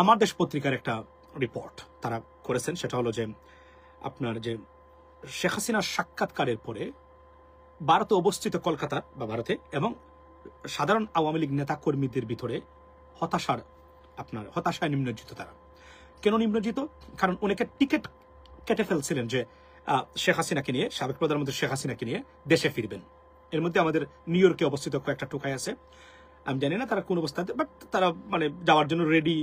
আমার দেশ পত্রিকার একটা রিপোর্ট তারা করেছেন, সেটা হলো যে আপনার যে শেখ হাসিনার সাক্ষাৎকারের পরে ভারতে অবস্থিত কলকাতার বা ভারতে এবং সাধারণ আওয়ামী লীগ নেতা কর্মীদের ভিতরে হতাশায় নিম্নজিত। তারা কেন নিম্নজিত? কারণ অনেকে টিকিট কেটে ফেলছিলেন যে শেখ হাসিনাকে নিয়ে, সাবেক প্রধানমন্ত্রী শেখ হাসিনাকে নিয়ে দেশে ফিরবেন। এর মধ্যে আমাদের নিউ ইয়র্কে অবস্থিত কয়েকটা টোকাই আছে, আমি জানি না তারা কোন অবস্থাতে, বাট তারা মানে যাওয়ার জন্য রেডি,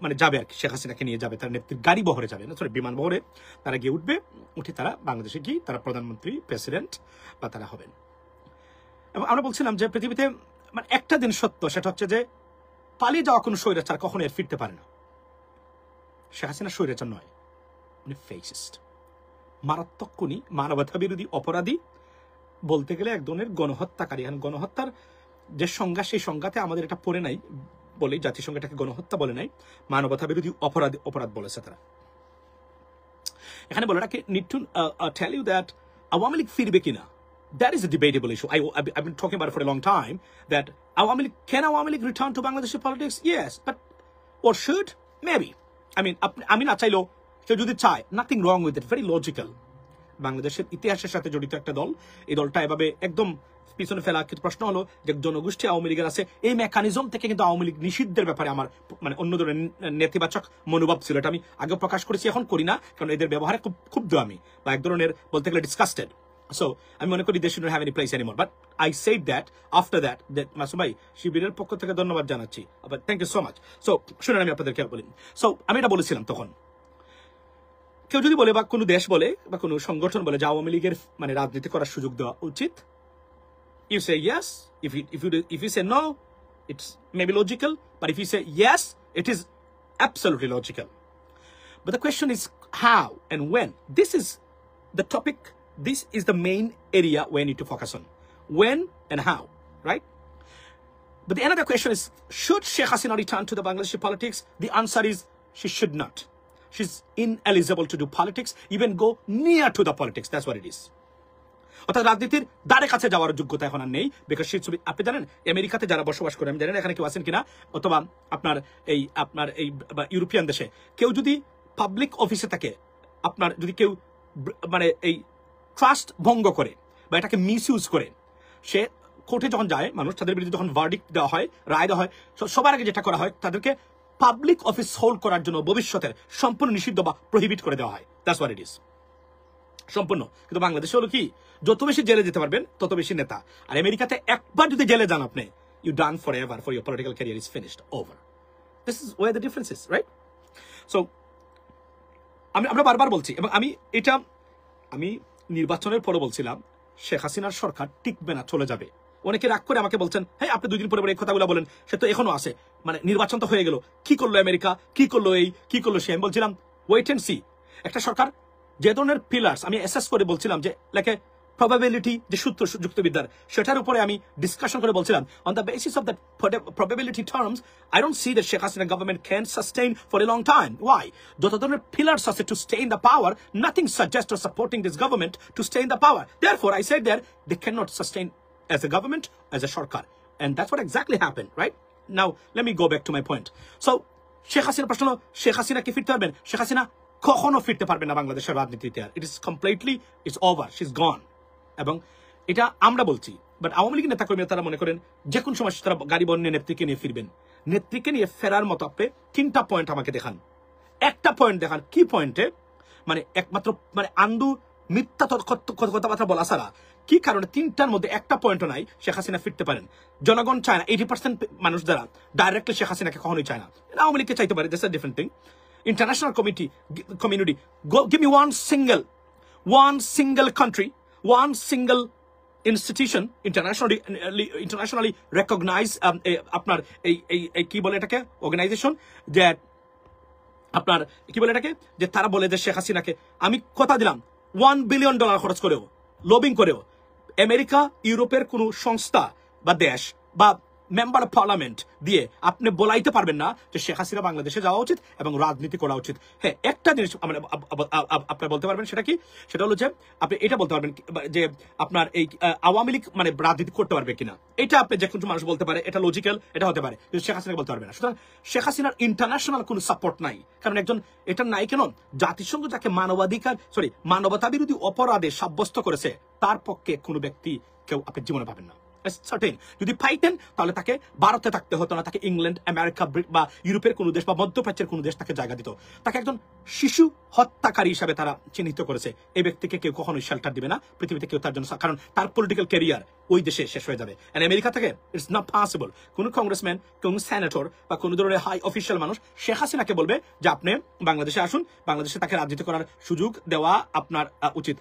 মানে যাবে আর কি, শেখ হাসিনাকে নিয়ে যাবে, তার নেত্রীর গাড়ি বহরে যাবে না, সরি বিমান বহরে তারা গিয়ে উঠবে, উঠে তারা বাংলাদেশে গিয়ে তারা প্রধানমন্ত্রী, প্রেসিডেন্ট বা তারা হবেন। এবং আমরা বলছিলাম যে পৃথিবীতে মানে একটা দিন সত্য, সেটা হচ্ছে যে পালিয়ে যাওয়া কোনো স্বৈরাচার কখনো এর ফিরতে পারে না। শেখ হাসিনা স্বৈরাচার নয়, উনি ফেসিস্ট, মারাত্মক খুনি, মানবতা বিরোধী অপরাধী, বলতে গেলে এক ধরনের গণহত্যাকারী। এখন গণহত্যার যে সংজ্ঞা, সেই সংজ্ঞাতে আমাদের এটা পড়ে নাই বলে জাতিসংঘ এটাকে গণহত্যা বলে নাই, মানবতা বিরোধী অপরাধ বলেছে তারা। এখানে বলে রাখে, need to tell you that Awami League ফিরবে কিনা, that is a debatable issue. I've been talking about it for a long time, that can Awami League return to Bangladeshi politics? Yes, but or should? Maybe. আমি না চাইলেও কেউ যদি চায়, nothing wrong with it, very logical. বাংলাদেশের ইতিহাসের সাথে জড়িত একটা দল, এই দলটা এভাবে একদম পিছনে ফেলা। কিন্তু প্রশ্ন হলো যে জনগোষ্ঠী আওয়ামী লীগের আছে, এই মেকানিজম থেকে কিন্তু আওয়ামী লীগ নিষিদ্ধের ব্যাপারে আমার মানে অন্য ধরনের নেতিবাচক মনোভাব ছিল। এটা আমি আগে প্রকাশ করেছি, এখন করি না, কারণ এদের ব্যবহারে খুব ক্ষুব্ধ আমি, বা এক ধরনের বলতে গেলে ডিসকাস্টেড। So আমি মনে করি they shouldn't have any place anymore, but I said that after that Masum ভাই শিবিরের পক্ষ থেকে ধন্যবাদ জানাচ্ছি, but thank you so much. So শুনুন, আমি আপনাদেরকে বলি, so আমি এটা বলেছিলাম তখন, কেউ যদি বলে বা কোনো দেশ বলে বা কোনো সংগঠন বলে যে আওয়ামী লীগের মানে রাজনীতি করার সুযোগ দেওয়া উচিত, you say yes. If you say no, it's maybe logical, but if you say yes, it is absolutely logical. But the question is how and when. This is the topic. This is the main area we need to focus on. When and how, right? But the another question is, should Sheikh Hasina return to the Bangladeshi politics? The answer is, she should not. She's ineligible to do politics, even go near to the politics. That's what it is. অর্থাৎ রাজনীতির দ্বারে কাছে যাওয়ার যোগ্যতা এখন আর নেই, because আপনি জানেন আমেরিকাতে যারা বসবাস করে, আমি জানেন এখানে কেউ আছেন কিনা, অথবা আপনার এই ইউরোপিয়ান দেশে কেউ যদি পাবলিক অফিসে থাকে, আপনার যদি কেউ মানে এই ট্রাস্ট ভঙ্গ করে বা এটাকে মিসইউজ করে, সে কোর্টে যখন যায়, মানুষ তাদের বিরুদ্ধে যখন ভার্ডিক্ট দেওয়া হয়, রায় দেওয়া হয়, সবার আগে যেটা করা হয়, তাদেরকে পাবলিক অফিস হোল্ড করার জন্য ভবিষ্যতের সম্পূর্ণ নিষিদ্ধ বা প্রহিবিট করে দেওয়া হয়। দ্যাটস হোয়াট ইট ইজ, সম্পূর্ণ। কিন্তু বাংলাদেশে হলো কি, যত বেশি জেলে যেতে পারবেন তত বেশি নেতা। আর আমেরিকাতে একবার যদি জেলে যান আপনি, you done forever, for your political career is finished, over. This is where the difference is, right? So আমরা বারবার বলছি, এবং আমি নির্বাচনের পরে বলছিলাম, শেখ হাসিনার সরকার টিকবে না, চলে যাবে। অনেকে রাগ করে আমাকে বলছেন, হ্যাঁ আপনি 2 দিন পরে এই কথাগুলো বলেন, সে তো এখনো আছে, মানে নির্বাচন তো হয়ে গেল, কি করলো আমেরিকা, কি করলো এই, কি করলো সে। আমি বলছিলাম ওয়েট এন্ড সি। একটা সরকার যে ধরনের পিলার্স আমি অ্যাসেস করে বলছিলাম, যে লাইক প্রবাবিলিটি, যে সূত্র যুক্তিবিদ্যার, সেটার উপরে আমি ডিসকাশন করে বলছিলাম, on the basis of that probability terms, I don't see that Sheikh Hasina government can sustain for a long time. Why? যত ধরনের pillars আছে to stay in the power, nothing suggests or supporting this government to stay in the power. Therefore, I said that they cannot sustain as a government, as a Sarkar, and that's what exactly happened, right? Now, let me go back to my point. So, Sheikh Hasina প্রশ্ন, শেখ হাসিনা কি ফিরতে পারবেন? শেখ হাসিনা কখনো ফিরতে পারবে না বাংলাদেশের রাজনীতিতে। It is completely, it's over, she's gone. এবং এটা আমরা বলছি, বাট আওয়ামী লীগের নেতাকর্মীরা তারা মনে করেন যে কোন সময় তারা গাড়ি বন্যে নেত্রীকে নিয়ে ফিরবেন। নেত্রীকে নিয়ে ফেরার মতো আপনি 3টা পয়েন্ট আমাকে দেখান, একটা পয়েন্ট দেখান, কি পয়েন্টে মানে একমাত্র মানে আন্দু মিথ্যা কথাবার্তা বলা ছাড়া কি কারণে 3টার মধ্যে একটা পয়েন্টও নাই শেখ হাসিনা ফিরতে পারেন। জনগণ চায় না, 80% মানুষ যারা ডাইরেক্টলি শেখ হাসিনাকে কখনোই চায় না, আওয়ামী লীগকে চাইতে পারে, that's a different thing. International community, give me one single country, one single institution internationally recognized আপনার এই কি বলে এটাকে অর্গানাইজেশন, যে আপনার কি বলে এটাকে, যে তারা বলে যে শেখ হাসিনাকে আমি কথা দিলাম $1 বিলিয়ন খরচ করেও, লবিং করেও আমেরিকা, ইউরোপের কোন সংস্থা বা দেশ বা মেম্বার অফ পার্লামেন্ট দিয়ে আপনি বলাইতে পারবেন না যে শেখ হাসিনা বাংলাদেশে যাওয়া উচিত এবং রাজনীতি করা উচিত। হ্যাঁ, একটা জিনিস আপনারা বলতে পারবেন, সেটা কি? সেটা হলো যে আপনি এটা বলতে পারবেন যে আপনার এই আওয়ামী লীগ মানে রাজনীতি করতে পারবে কিনা, এটা আপনি যে কোনো মানুষ বলতে পারে, এটা লজিক্যাল, এটা হতে পারে, কিন্তু শেখ হাসিনাকে বলতে পারবে না। সুতরাং শেখ হাসিনার ইন্টারন্যাশনাল কোনো সাপোর্ট নাই, কারণ একজন এটা নাই কেন, জাতিসংঘ যাকে মানবতা বিরোধী অপরাধে সাব্যস্ত করেছে তার পক্ষে কোনো ব্যক্তি কেউ আপনি জীবনে পাবেন না। যদি পাইতেন তাহলে তাকে ভারতে থাকতে হতো না, তাকে ইংল্যান্ড, আমেরিকা বা ইউরোপের কোনো দেশ বা মধ্যপ্রাচ্যের কোনো দেশ তাকে জায়গা দিত। তাকে একজন শিশু হত্যাকারী হিসাবে তারা চিহ্নিত করেছে। এই ব্যক্তিকে কেউ কখনোই শেল্টার দিবে না পৃথিবীতে কেউ তার জন্য, কারণ তার পলিটিক্যাল ক্যারিয়ার ওই দেশে শেষ হয়ে যাবে। আমেরিকা থেকে ইটস নট পসিবল কোনো কংগ্রেসম্যান, কোন সেনেটর বা কোন ধরনের হাই অফিসিয়াল মানুষ শেখ হাসিনাকে বলবে যে আপনি বাংলাদেশে আসুন, বাংলাদেশে তাকে রাজনীতি করার সুযোগ দেওয়া আপনার উচিত।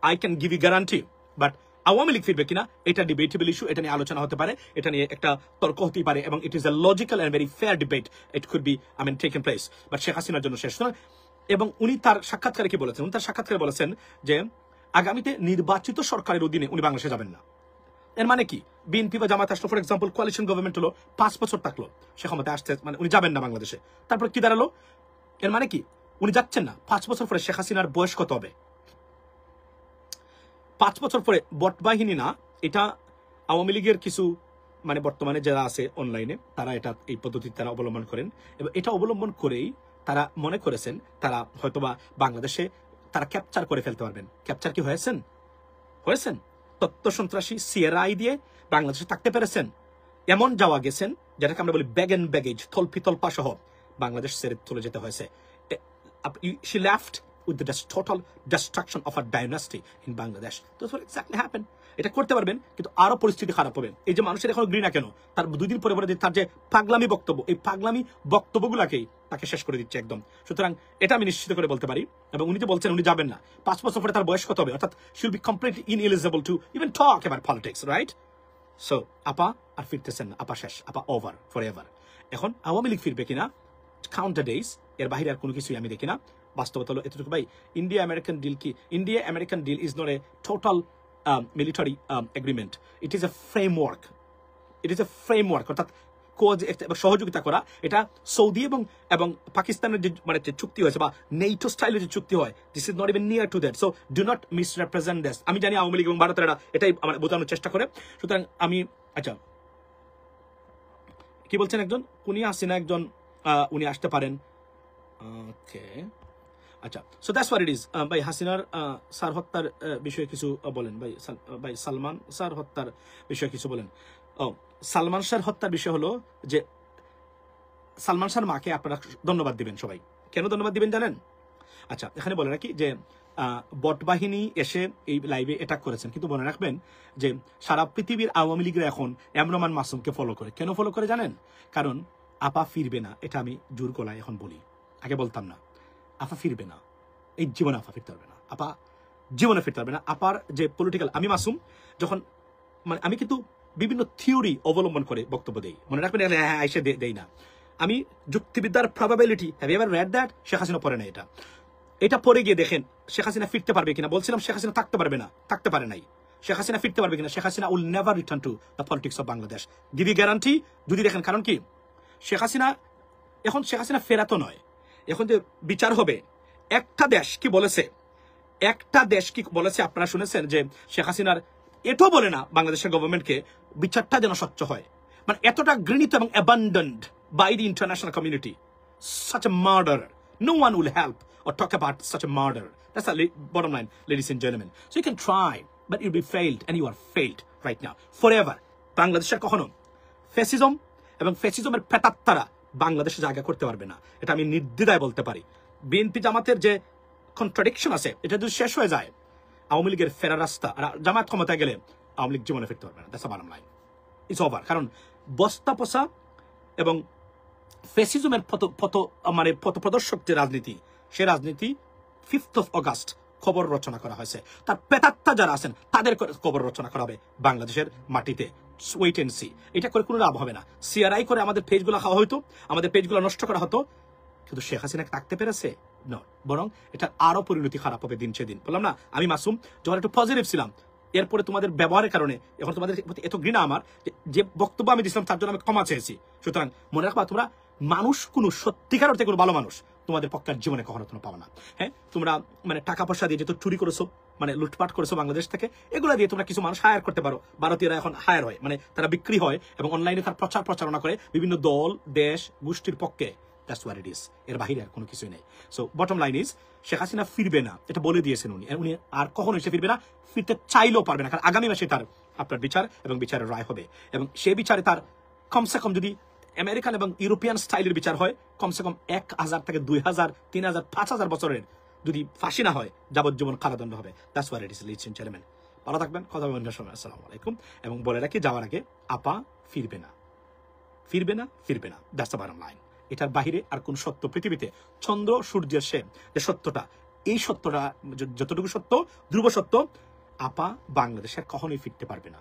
I can give you guarantee, but Awami League ফিরবে কিনা এটা ডিবেটেবল ইস্যু, এটা নিয়ে আলোচনা হতে পারে, এটা নিয়ে একটা তর্ক হতেই পারে, এবং it is a logical and very fair debate, it could be taken place, but Sheikh হাসিনার জন্য শেষ। এবং উনি তার সাক্ষাৎকারে কি বলেছেন? উনি তার সাক্ষাৎকারে বলেছেন যে আগামীতে নির্বাচিত সরকারের অধীনে উনি বাংলাদেশে যাবেন না। এর মানে কি? বিএনপি বা জামাত আসলো, ফর এক্সাম্পল কোয়ালিশন গভর্নমেন্ট হলো, 5 বছর থাকলো, সে ক্ষমতায় আসতে মানে উনি যাবেন না বাংলাদেশে। তারপর কি দাঁড়ালো? এর মানে কি উনি যাচ্ছেন না। 5 বছর পরে শেখ হাসিনার বয়স কত হবে? 5 বছর পরে বটবাহিনী না, এটা আওয়ামী লীগের কিছু মানে বর্তমানে যারা আছে অনলাইনে তারা এই পদ্ধতি তারা অবলম্বন করেন, এবং এটা অবলম্বন করেই তারা মনে করেছেন তারা হয়তোবা বাংলাদেশে তারা ক্যাপচার করে ফেলতে পারবেন। ক্যাপচার কি হয়েছেন? তথ্য সন্ত্রাসী সিআরআই দিয়ে বাংলাদেশে থাকতে পেরেছেন, এমন যাওয়া গেছেন যেটাকে আমরা বলি ব্যাগ এন্ড ব্যাগেজ, তল্পা সহ বাংলাদেশ ছেড়ে চলে যেতে হয়েছে। She left with the total destruction of a dynasty in Bangladesh. That's what exactly happened. এটা করতে পারবেন, কিন্তু আরো পরিস্থিতি খারাপ হবে। এই যে মানুষের এখন ঘৃণা কেন, তার 2 দিন পরে তার যে পাগলামি বক্তব্য, এই পাগলামি বক্তব্যগুলাকেই তাকে শেষ করে দিচ্ছে একদম। সুতরাং এটা আমি নিশ্চিত করে বলতে পারি। এবং উনি যে বলছেন উনি যাবেন না, 5 বছর পরে তার বয়স কত হবে? অর্থাৎ she will be completely ineligible to even talk about politics, right? So আপা আর ফিরতেছেন না, আপা শেষ, আপা ওভার ফর এভার। এখন আওয়ামী লীগ ফিরবে কিনা, কাউন্ট দ্য ডেজ, এর বাইরে আর কোনো কিছুই আমি দেখি না। বাস্তবতা হলো এতটুকু ভাই, ইন্ডিয়া আমেরিকান ডিল কি? India American deal is not a total military agreement, it is a framework. অর্থাৎ সহযোগিতা করা। এটা সৌদি এবং পাকিস্তানের যে মানে যে চুক্তি হয়েছে বা নেটো স্টাইলের যে চুক্তি হয়, this is not even near to that. So do not misrepresent this. আমি জানি আওয়ামী লীগ এবং ভারতের এটাই আমার বোঝানোর চেষ্টা করে। সুতরাং আমি আচ্ছা কি বলছেন একজন উনি হাসিনা একজন উনি আসতে পারেন। ওকে আচ্ছা, so that's what it is. ভাই হাসিনার স্যার হত্যার বিষয়ে কিছু বলেন ভাই সালমান স্যার হত্যার বিষয়ে কিছু বলেন। সালমান শাহর হত্যার বিষয় হলো যে সালমান শাহর মাকে আপনারা ধন্যবাদ দিবেন সবাই। কেন ধন্যবাদ দিবেন জানেন? আচ্ছা, এখানে বলে রাখি যে বট বাহিনী এসে এই লাইভে অ্যাটাক করেছেন, কিন্তু মনে রাখবেন যে সারা পৃথিবীর আওয়ামী লীগের এখন এমরমান মাসুমকে ফলো করে। কেন ফলো করে জানেন? কারণ আপা ফিরবে না, এটা আমি জোর গলায় এখন বলি, আগে বলতাম না। আপা ফিরবে না, এই জীবনে আপা ফিরতে পারবে না, আপা জীবনে ফিরতে পারবে না। আপার যে পলিটিক্যাল, আমি মাসুম যখন মানে আমি কিন্তু বিভিন্ন থিওরি অবলম্বন করে বক্তব্য দেই, মনে রাখবেন এসে দেই না। আমি যুক্তিবিদ্যার probability, have you ever read that? Sheikh Hasina পড়ে না এটা পরে গিয়ে দেখেন শেখ হাসিনা ফিরতে পারবে কিনা। বলছিলাম শেখ হাসিনা থাকতে পারবে না, থাকতে পারে নাই। শেখ হাসিনা ফিরতে পারবে কিনা? Sheikh Hasina will never return to the politics of Bangladesh, give you guarantee. যদি দেখেন, কারণ কি শেখ হাসিনা ফেরাতো নয়, এখন যে বিচার হবে। একটা দেশ কি বলেছে আপনারা শুনেছেন যে শেখ হাসিনার এটাও বলে না বাংলাদেশের গভর্নমেন্টকে বিচারটা যেন স্বচ্ছ হয়। মানে এতটা ঘৃণিত এবং abandoned by the international community, such a murder, no one will help or talk about such a murder. That's the bottom line, ladies and gentlemen. So you can try, but you'll be failed, and you are failed right now forever. বাংলাদেশের কখনো fascism এবং ফ্যাসিজমের প্রেতাত্মারা বাংলাদেশে জায়গা করতে পারবে না, এটা আমি নির্দ্বিধায় বলতে পারি। বিএনপি জামাতের যে কন্ট্রাডিকশন আছে, এটা যদি শেষ হয়ে যায়, আওয়ামী লীগের ফেরার রাস্তা, আর জামাত ক্ষমতায় গেলে আওয়ামী লীগ জীবনে ফিরতে পারবে না। That's the bottom line, it's over. কারণ বস্তা পচা এবং ফ্যাসিজমের পথপ্রদর্শক যে রাজনীতি, সে রাজনীতি 5th of August খবর রচনা করা হয়েছে। তার প্রেতাত্মা যারা আছেন তাদের খবর রচনা করা হবে বাংলাদেশের মাটিতে। Wait and see. এটা করে কোনো লাভ হবে না। সিআরআই করে আমাদের পেজগুলো খাওয়া হইতো, আমাদের পেজগুলো নষ্ট করা হতো, কিন্তু শেখ হাসিনা থাকতে পেরেছে না, বরং এটা আরো পরিণতি খারাপ হবে দিন সেদিন। বললাম না, আমি মাসুম যখন একটু পজিটিভ ছিলাম, এরপরে তোমাদের ব্যবহারের কারণে এখন তোমাদের প্রতি এত ঘৃণা আমার, যে বক্তব্য আমি দিয়েছিলাম তার জন্য আমি ক্ষমা চেয়েছি। সুতরাং মনে রাখবা, তোমরা মানুষ কোনো সত্যিকার অর্থে কোনো ভালো মানুষ তোমাদের পক্ষে আর জীবনে কখনো তোমরা পাবো না। হ্যাঁ, তোমরা মানে টাকা পয়সা দিয়ে যেহেতু চুরি করেছো, মানে লুটপাট করেছো বাংলাদেশ থেকে, এগুলো দিয়ে তোমরা কিছু মানুষ হায়ার করতে পারো। ভারতীয়রা এখন হায়ার হয়, মানে তারা বিক্রি হয় এবং অনলাইনে তার প্রচারণা করে বিভিন্ন দল, দেশ, গোষ্ঠীর পক্ষে। দ্যাটস হোয়াট ইট ইজ, এর বাহিরে আর কোনো কিছুই নেই। So bottom line is, Sheikh Hasina ফিরবে না, এটা বলে দিয়েছেন উনি আর কখনো এসে ফিরবে না, ফিরতে চাইলেও পারবে না। কারণ আগামী মাসে তার আপনার বিচার এবং বিচারের রায় হবে, এবং সেই বিচারে তার কমসে কম যদি আমেরিকান এবং ইউরোপিয়ান স্টাইলের বিচার হয়, কমসে কম 1000 থেকে 2000, 3000, 5000 বছরের যদি ফাঁসি না হয়, যাবজ্জীবন কারাদণ্ড হবে। That's what it is, ladies and gentleman. ভালো থাকবেন, কথা বলবেন সময়। আসসালামু আলাইকুম। এবং বলে রাখি, যাওয়ার আগে, আপা ফিরবে না, ফিরবে না, ফিরবে না। That's the bottom line. এটার বাহিরে আর কোন সত্য পৃথিবীতে, চন্দ্র সূর্যের যে সত্যটা, এই সত্যটা যতটুকু সত্য, ধ্রুব সত্য, আপা বাংলাদেশের কখনোই ফিরতে পারবে না।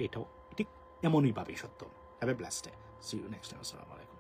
এটাও ঠিক এমনই ভাবেই সত্য। Have a blessed day. See you next time. আসসালামু আলাইকুম।